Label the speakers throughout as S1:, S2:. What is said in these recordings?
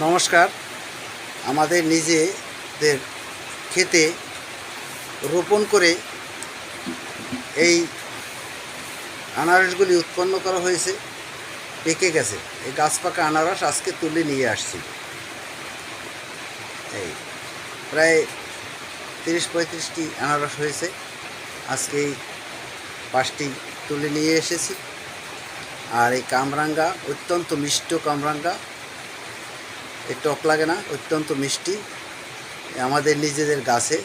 S1: নমস্কার। আমাদের নিজেদের ক্ষেতে রোপণ করে এই আনারসগুলি উৎপন্ন করা হয়েছে, পেকে গেছে। এই গাছ পাকা আনারস আজকে তুলে নিয়ে আসছি। এই প্রায় 30-35টি আনারস হয়েছে। আজকে এই 5টি তুলে নিয়ে এসেছি। আর এই কামরাঙ্গা অত্যন্ত মিষ্ট কামরাঙ্গা, এই টক লাগে না, অত্যন্ত মিষ্টি। আমাদের নিজেদের গাছে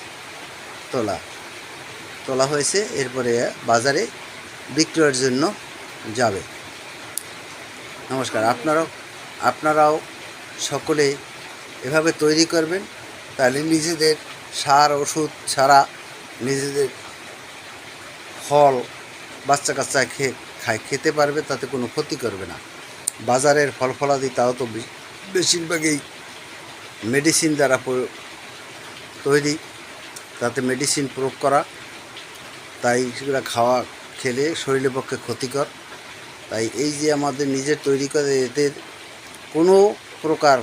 S1: তোলা হয়েছে, এরপরে বাজারে বিক্রয়ের জন্য যাবে। নমস্কার। আপনারাও সকলে এভাবে তৈরি করবেন, তাহলে নিজেদের সার ওষুধ ছাড়া নিজেদের ফল বাচ্চা কাচ্চা খেতে পারবে, তাতে কোনো ক্ষতি করবে না। বাজারের ফল ফলাদি তাও তো বেশিরভাগই মেডিসিন দ্বারা তৈরি, তাতে মেডিসিন প্রয়োগ করা, তাই সেগুলো খেলে শরীরের পক্ষে ক্ষতিকর। তাই এই যে আমাদের নিজের তৈরি করে, এদের কোনো প্রকার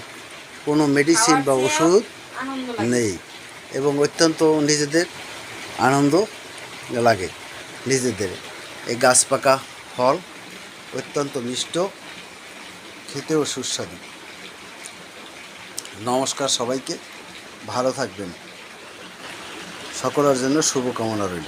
S1: কোনো মেডিসিন বা ওষুধ নেই, এবং অত্যন্ত নিজেদের আনন্দ লাগে। নিজেদের এই গাছ পাকা ফল অত্যন্ত মিষ্ট, খেতেও সুস্বাদু। নমস্কার সবাইকে, ভালো থাকবেন। সকলের জন্য শুভকামনা রইল।